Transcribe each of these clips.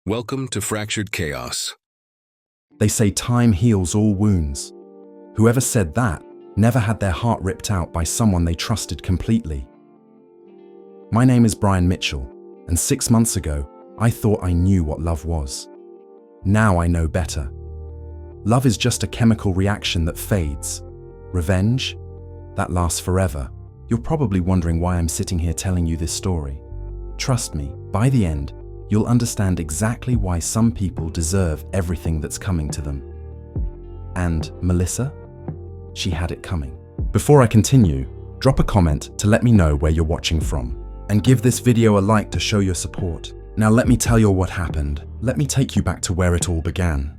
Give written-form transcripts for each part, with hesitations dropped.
Welcome to Fractured Chaos. They say time heals all wounds. Whoever said that never had their heart ripped out by someone they trusted completely. My name is Brian Mitchell, and 6 months ago, I thought I knew what love was. Now I know better. Love is just a chemical reaction that fades. Revenge? That lasts forever. You're probably wondering why I'm sitting here telling you this story. Trust me, by the end, you'll understand exactly why some people deserve everything that's coming to them. And Melissa? She had it coming. Before I continue, drop a comment to let me know where you're watching from, and give this video a like to show your support. Now let me tell you what happened. Let me take you back to where it all began.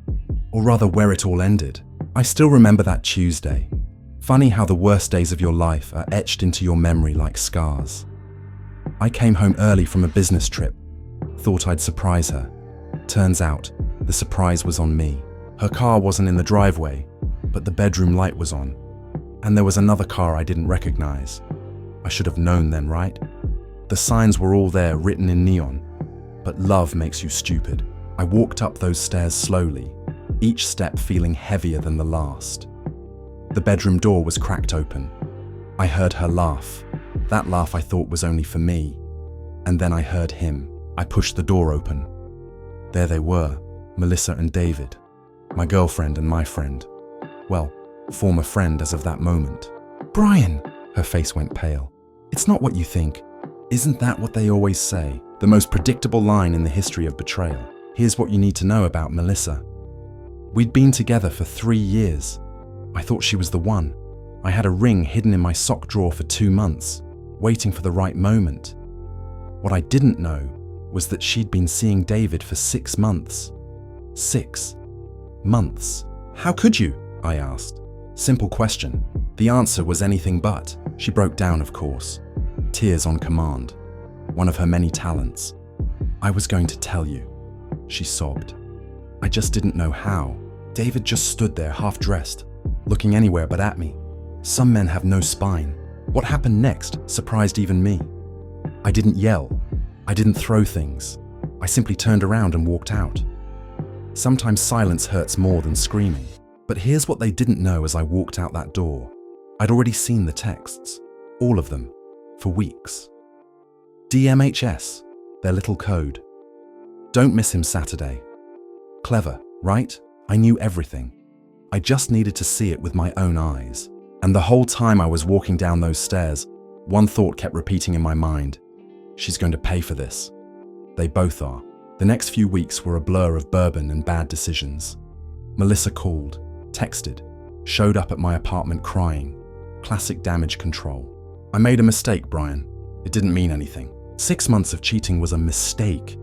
Or rather, where it all ended. I still remember that Tuesday. Funny how the worst days of your life are etched into your memory like scars. I came home early from a business trip. Thought I'd surprise her. Turns out, the surprise was on me. Her car wasn't in the driveway, but the bedroom light was on. And there was another car I didn't recognize. I should have known then, right? The signs were all there, written in neon. But love makes you stupid. I walked up those stairs slowly, each step feeling heavier than the last. The bedroom door was cracked open. I heard her laugh. That laugh I thought was only for me. And then I heard him. I pushed the door open. There they were, Melissa and David, my girlfriend and my friend. Well, former friend as of that moment. Brian! Her face went pale. It's not what you think. Isn't that what they always say? The most predictable line in the history of betrayal. Here's what you need to know about Melissa. We'd been together for 3 years. I thought she was the one. I had a ring hidden in my sock drawer for 2 months, waiting for the right moment. What I didn't know was that she'd been seeing David for 6 months. 6 months. How could you? I asked. Simple question. The answer was anything but. She broke down, of course. Tears on command. One of her many talents. I was going to tell you. She sobbed. I just didn't know how. David just stood there half-dressed, looking anywhere but at me. Some men have no spine. What happened next surprised even me. I didn't yell. I didn't throw things. I simply turned around and walked out. Sometimes silence hurts more than screaming. But here's what they didn't know as I walked out that door. I'd already seen the texts. All of them. For weeks. DMHS. Their little code. Don't miss him Saturday. Clever, right? I knew everything. I just needed to see it with my own eyes. And the whole time I was walking down those stairs, one thought kept repeating in my mind. She's going to pay for this. They both are. The next few weeks were a blur of bourbon and bad decisions. Melissa called, texted, showed up at my apartment crying. Classic damage control. I made a mistake, Brian. It didn't mean anything. 6 months of cheating was a mistake.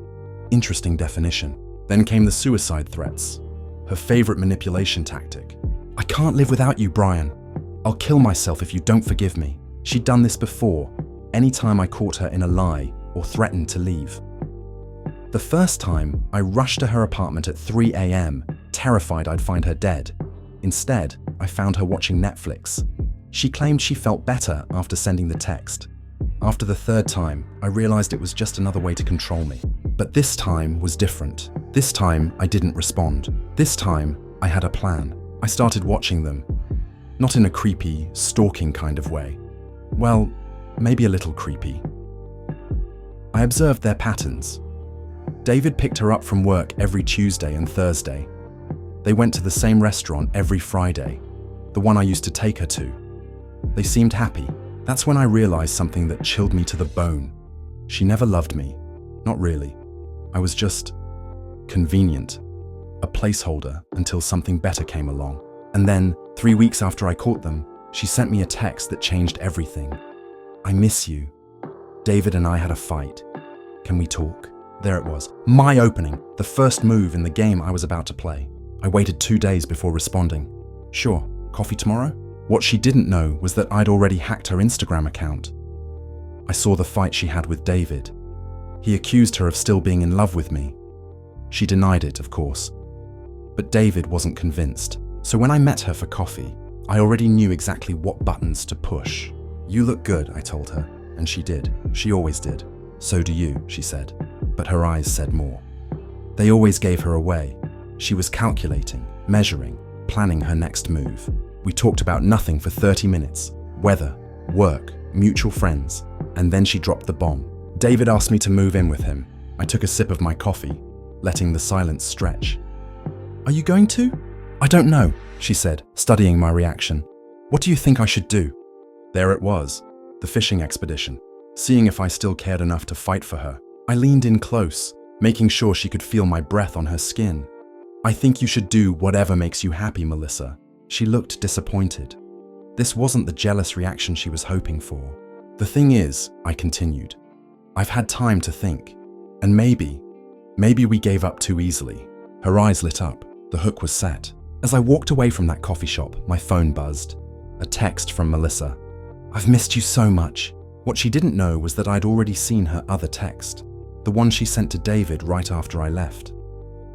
Interesting definition. Then came the suicide threats. Her favorite manipulation tactic. I can't live without you, Brian. I'll kill myself if you don't forgive me. She'd done this before. Anytime I caught her in a lie or threatened to leave. The first time, I rushed to her apartment at 3 a.m., terrified I'd find her dead. Instead, I found her watching Netflix. She claimed she felt better after sending the text. After the third time, I realized it was just another way to control me. But this time was different. This time, I didn't respond. This time, I had a plan. I started watching them. Not in a creepy, stalking kind of way. Well, maybe a little creepy. I observed their patterns. David picked her up from work every Tuesday and Thursday. They went to the same restaurant every Friday, the one I used to take her to. They seemed happy. That's when I realized something that chilled me to the bone. She never loved me. Not really. I was just convenient, a placeholder until something better came along. And then, 3 weeks after I caught them, she sent me a text that changed everything. I miss you. David and I had a fight. Can we talk? There it was. My opening. The first move in the game I was about to play. I waited 2 days before responding. Sure, coffee tomorrow? What she didn't know was that I'd already hacked her Instagram account. I saw the fight she had with David. He accused her of still being in love with me. She denied it, of course. But David wasn't convinced. So when I met her for coffee, I already knew exactly what buttons to push. You look good, I told her, and she did. She always did. So do you, she said. But her eyes said more. They always gave her away. She was calculating, measuring, planning her next move. We talked about nothing for 30 minutes. Weather, work, mutual friends, and then she dropped the bomb. David asked me to move in with him. I took a sip of my coffee, letting the silence stretch. Are you going to? I don't know, she said, studying my reaction. What do you think I should do? There it was, the fishing expedition. Seeing if I still cared enough to fight for her, I leaned in close, making sure she could feel my breath on her skin. I think you should do whatever makes you happy, Melissa. She looked disappointed. This wasn't the jealous reaction she was hoping for. The thing is, I continued, I've had time to think. And maybe we gave up too easily. Her eyes lit up. The hook was set. As I walked away from that coffee shop, my phone buzzed. A text from Melissa. I've missed you so much. What she didn't know was that I'd already seen her other text, the one she sent to David right after I left.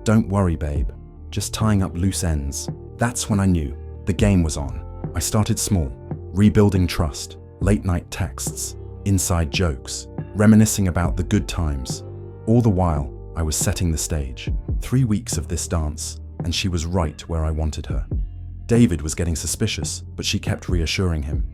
Don't worry, babe. Just tying up loose ends. That's when I knew the game was on. I started small, rebuilding trust, late-night texts, inside jokes, reminiscing about the good times. All the while, I was setting the stage. 3 weeks of this dance, and she was right where I wanted her. David was getting suspicious, but she kept reassuring him.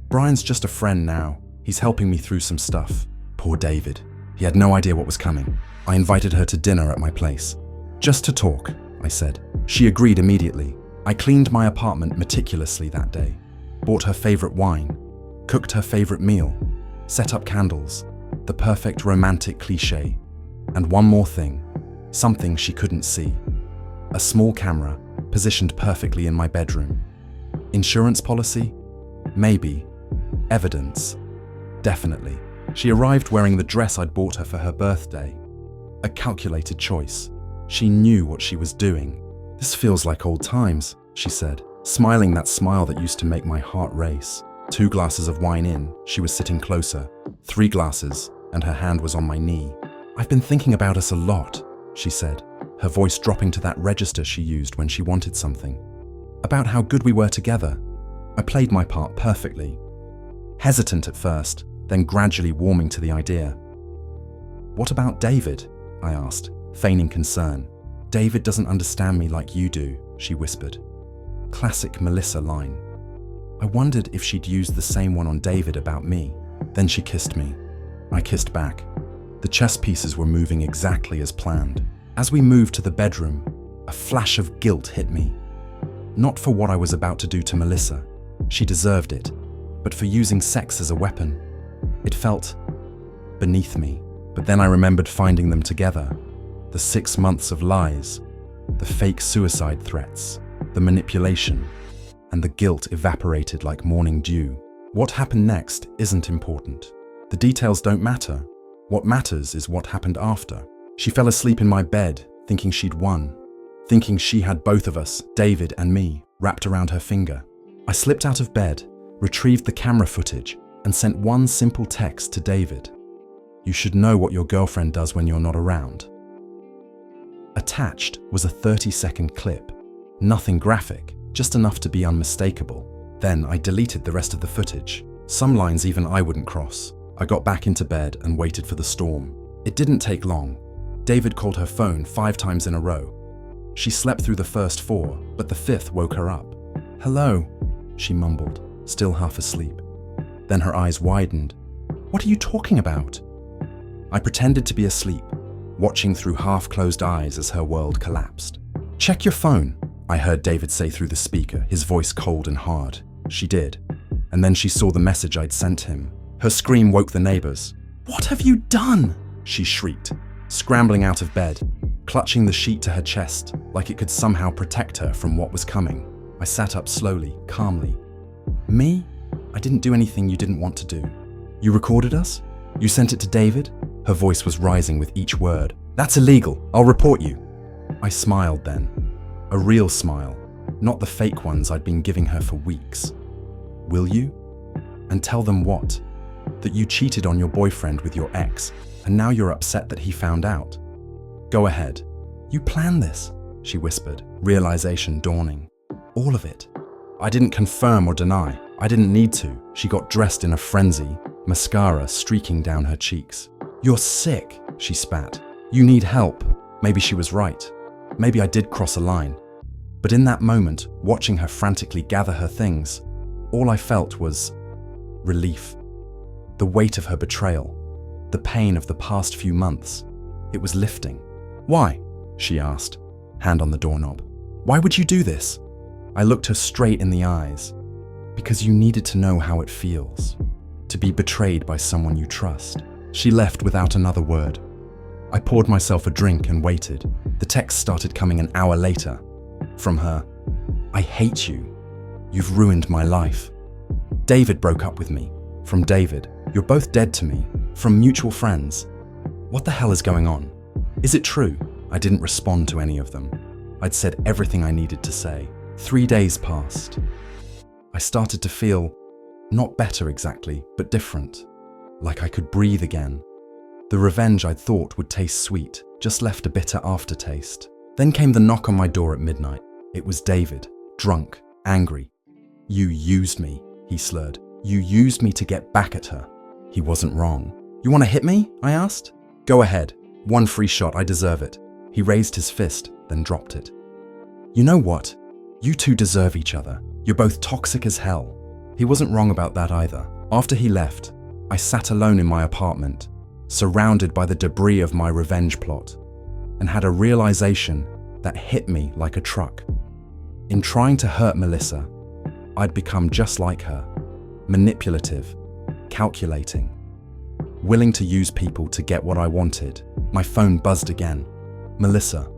Brian's just a friend now. He's helping me through some stuff. Poor David. He had no idea what was coming. I invited her to dinner at my place. Just to talk, I said. She agreed immediately. I cleaned my apartment meticulously that day, bought her favorite wine, cooked her favorite meal, set up candles, the perfect romantic cliché. And one more thing, something she couldn't see. A small camera positioned perfectly in my bedroom. Insurance policy? Maybe. Evidence? Definitely. She arrived wearing the dress I'd bought her for her birthday. A calculated choice. She knew what she was doing. This feels like old times, she said, smiling that smile that used to make my heart race. 2 glasses of wine in, she was sitting closer. 3 glasses, and her hand was on my knee. I've been thinking about us a lot, she said, her voice dropping to that register she used when she wanted something. About how good we were together. I played my part perfectly. Hesitant at first, then gradually warming to the idea. What about David? I asked, feigning concern. David doesn't understand me like you do, she whispered. Classic Melissa line. I wondered if she'd used the same one on David about me. Then she kissed me. I kissed back. The chess pieces were moving exactly as planned. As we moved to the bedroom, a flash of guilt hit me. Not for what I was about to do to Melissa. She deserved it. But for using sex as a weapon. It felt beneath me. But then I remembered finding them together. The 6 months of lies, the fake suicide threats, the manipulation, and the guilt evaporated like morning dew. What happened next isn't important. The details don't matter. What matters is what happened after. She fell asleep in my bed, thinking she'd won, thinking she had both of us, David and me, wrapped around her finger. I slipped out of bed, retrieved the camera footage, and sent one simple text to David. You should know what your girlfriend does when you're not around. Attached was a 30-second clip. Nothing graphic, just enough to be unmistakable. Then I deleted the rest of the footage. Some lines even I wouldn't cross. I got back into bed and waited for the storm. It didn't take long. David called her phone 5 times in a row. She slept through the first 4, but the 5th woke her up. Hello, she mumbled, still half asleep. Then her eyes widened. What are you talking about? I pretended to be asleep, watching through half-closed eyes as her world collapsed. Check your phone, I heard David say through the speaker, his voice cold and hard. She did. And then she saw the message I'd sent him. Her scream woke the neighbors. What have you done? She shrieked, scrambling out of bed, clutching the sheet to her chest like it could somehow protect her from what was coming. I sat up slowly, calmly. Me? I didn't do anything you didn't want to do. You recorded us? You sent it to David? Her voice was rising with each word. That's illegal. I'll report you. I smiled then. A real smile, not the fake ones I'd been giving her for weeks. Will you? And tell them what? That you cheated on your boyfriend with your ex, and now you're upset that he found out. Go ahead. You planned this, she whispered, realization dawning. All of it. I didn't confirm or deny. I didn't need to. She got dressed in a frenzy, mascara streaking down her cheeks. You're sick, she spat. You need help. Maybe she was right. Maybe I did cross a line. But in that moment, watching her frantically gather her things, all I felt was relief. The weight of her betrayal, the pain of the past few months, it was lifting. "Why?" she asked, hand on the doorknob. "Why would you do this?" I looked her straight in the eyes. "Because you needed to know how it feels, to be betrayed by someone you trust." She left without another word. I poured myself a drink and waited. The text started coming an hour later. From her, "I hate you. You've ruined my life." "David broke up with me." From David, "You're both dead to me." From mutual friends, "What the hell is going on? Is it true?" I didn't respond to any of them. I'd said everything I needed to say. 3 days passed. I started to feel, not better exactly, but different. Like I could breathe again. The revenge I'd thought would taste sweet just left a bitter aftertaste. Then came the knock on my door at midnight. It was David, drunk, angry. "You used me," he slurred. "You used me to get back at her." He wasn't wrong. "You want to hit me?" I asked. "Go ahead. One free shot, I deserve it." He raised his fist, then dropped it. "You know what? You two deserve each other. You're both toxic as hell." He wasn't wrong about that either. After he left, I sat alone in my apartment, surrounded by the debris of my revenge plot, and had a realization that hit me like a truck. In trying to hurt Melissa, I'd become just like her, manipulative, calculating, willing to use people to get what I wanted. My phone buzzed again. "Melissa,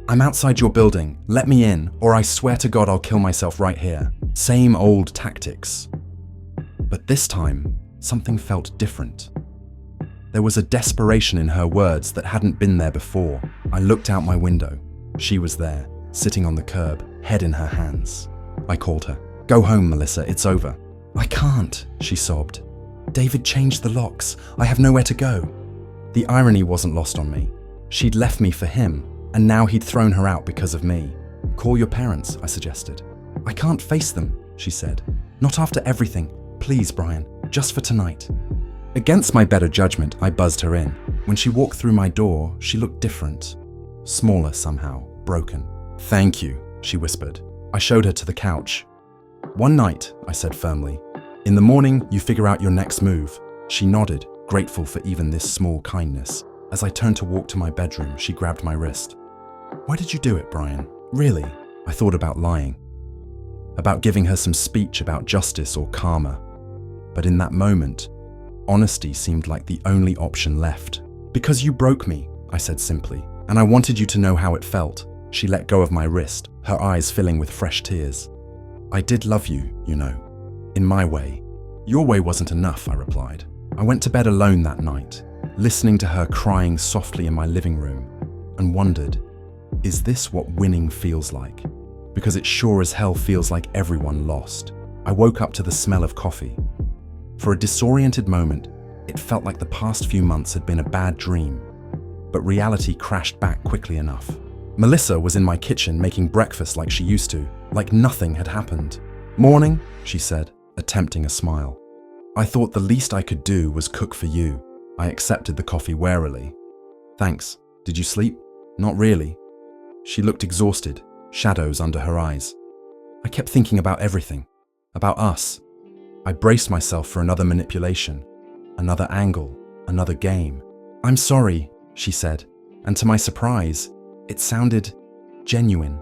I'm outside your building. Let me in, or I swear to God I'll kill myself right here." Same old tactics. But this time, something felt different. There was a desperation in her words that hadn't been there before. I looked out my window. She was there, sitting on the curb, head in her hands. I called her. "Go home, Melissa, it's over." "I can't," she sobbed. "David changed the locks. I have nowhere to go." The irony wasn't lost on me. She'd left me for him, and now he'd thrown her out because of me. "Call your parents," I suggested. "I can't face them," she said. "Not after everything. Please, Brian, just for tonight." Against my better judgment, I buzzed her in. When she walked through my door, she looked different. Smaller somehow, broken. "Thank you," she whispered. I showed her to the couch. "One night," I said firmly. "In the morning, you figure out your next move." She nodded, grateful for even this small kindness. As I turned to walk to my bedroom, she grabbed my wrist. "Why did you do it, Brian? Really?" I thought about lying. About giving her some speech about justice or karma. But in that moment, honesty seemed like the only option left. "Because you broke me," I said simply, "and I wanted you to know how it felt." She let go of my wrist, her eyes filling with fresh tears. "I did love you, you know, in my way." "Your way wasn't enough," I replied. I went to bed alone that night, listening to her crying softly in my living room, and wondered, is this what winning feels like? Because it sure as hell feels like everyone lost. I woke up to the smell of coffee. For a disoriented moment, it felt like the past few months had been a bad dream, but reality crashed back quickly enough. Melissa was in my kitchen making breakfast like she used to, like nothing had happened. "Morning," she said, attempting a smile. I thought the least I could do was cook for you. I accepted the coffee warily. "Thanks. Did you sleep?" "Not really." She looked exhausted, shadows under her eyes. I kept thinking about everything, about us. I braced myself for another manipulation, another angle, another game. "I'm sorry," she said, and to my surprise, it sounded genuine.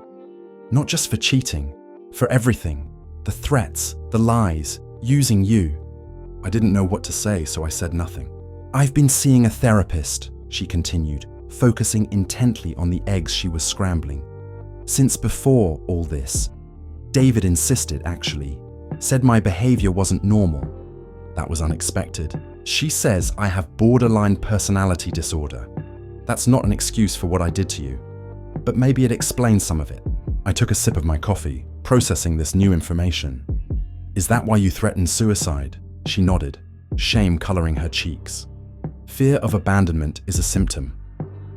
Not just for cheating, for everything. The threats, the lies, using you. I didn't know what to say, so I said nothing. "I've been seeing a therapist," she continued, focusing intently on the eggs she was scrambling. "Since before all this. David insisted, actually. Said my behavior wasn't normal. That was unexpected. She says I have borderline personality disorder. That's not an excuse for what I did to you, but maybe it explains some of it." I took a sip of my coffee, processing this new information. "Is that why you threatened suicide?" She nodded, shame coloring her cheeks. Fear of abandonment is a symptom.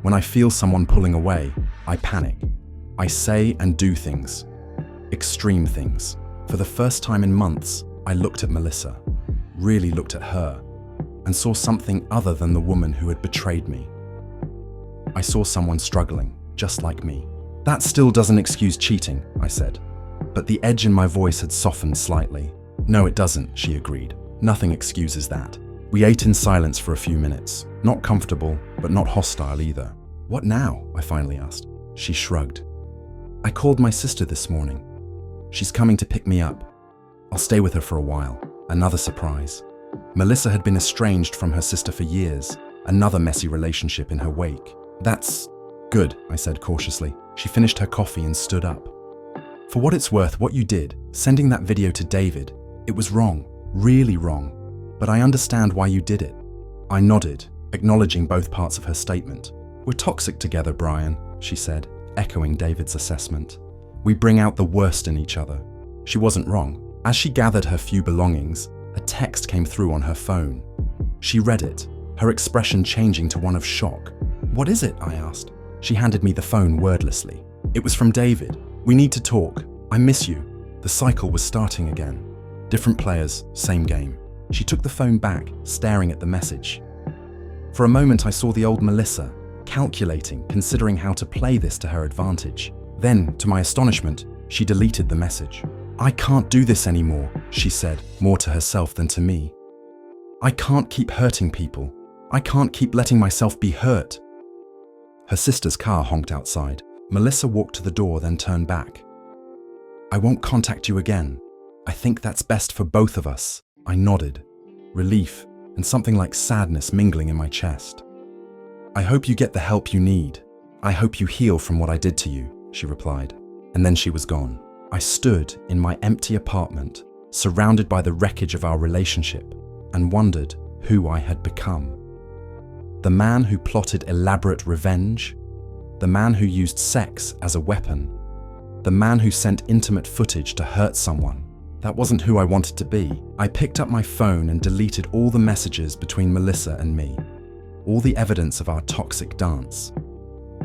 When I feel someone pulling away, I panic. I say and do things. Extreme things. For the first time in months, I looked at Melissa, really looked at her, and saw something other than the woman who had betrayed me. I saw someone struggling, just like me. That still doesn't excuse cheating, I said. But the edge in my voice had softened slightly. No, it doesn't, she agreed. Nothing excuses that. We ate in silence for a few minutes. Not comfortable, but not hostile either. What now? I finally asked. She shrugged. I called my sister this morning. She's coming to pick me up. I'll stay with her for a while. Another surprise. Melissa had been estranged from her sister for years. Another messy relationship in her wake. That's good, I said cautiously. She finished her coffee and stood up. For what it's worth, what you did, sending that video to David, it was wrong, really wrong. But I understand why you did it. I nodded, acknowledging both parts of her statement. We're toxic together, Brian, she said, echoing David's assessment. We bring out the worst in each other. She wasn't wrong. As she gathered her few belongings, a text came through on her phone. She read it, her expression changing to one of shock. What is it? I asked. She handed me the phone wordlessly. It was from David. We need to talk. I miss you. The cycle was starting again. Different players, same game. She took the phone back, staring at the message. For a moment I saw the old Melissa, calculating, considering how to play this to her advantage. Then, to my astonishment, she deleted the message. I can't do this anymore, she said, more to herself than to me. I can't keep hurting people. I can't keep letting myself be hurt. Her sister's car honked outside. Melissa walked to the door, then turned back. I won't contact you again. I think that's best for both of us. I nodded, relief and something like sadness mingling in my chest. I hope you get the help you need. I hope you heal from what I did to you, she replied. And then she was gone. I stood in my empty apartment, surrounded by the wreckage of our relationship, and wondered who I had become. The man who plotted elaborate revenge, the man who used sex as a weapon, the man who sent intimate footage to hurt someone. That wasn't who I wanted to be. I picked up my phone and deleted all the messages between Melissa and me, all the evidence of our toxic dance.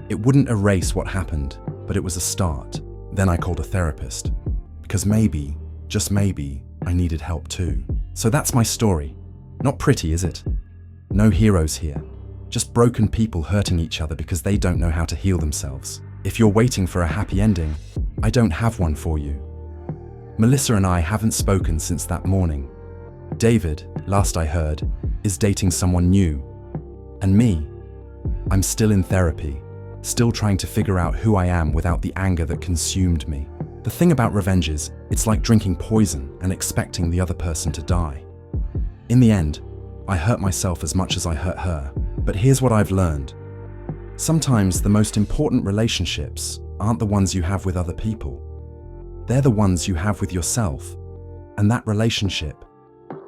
It wouldn't erase what happened, but it was a start. Then I called a therapist, because maybe, just maybe, I needed help too. So that's my story. Not pretty, is it? No heroes here. Just broken people hurting each other because they don't know how to heal themselves. If you're waiting for a happy ending, I don't have one for you. Melissa and I haven't spoken since that morning. David, last I heard, is dating someone new. And me, I'm still in therapy, still trying to figure out who I am without the anger that consumed me. The thing about revenge is, it's like drinking poison and expecting the other person to die. In the end, I hurt myself as much as I hurt her. But here's what I've learned. Sometimes the most important relationships aren't the ones you have with other people. They're the ones you have with yourself. And that relationship,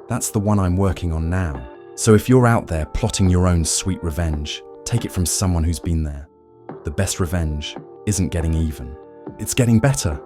that's the one I'm working on now. So if you're out there plotting your own sweet revenge, take it from someone who's been there. The best revenge isn't getting even. It's getting better.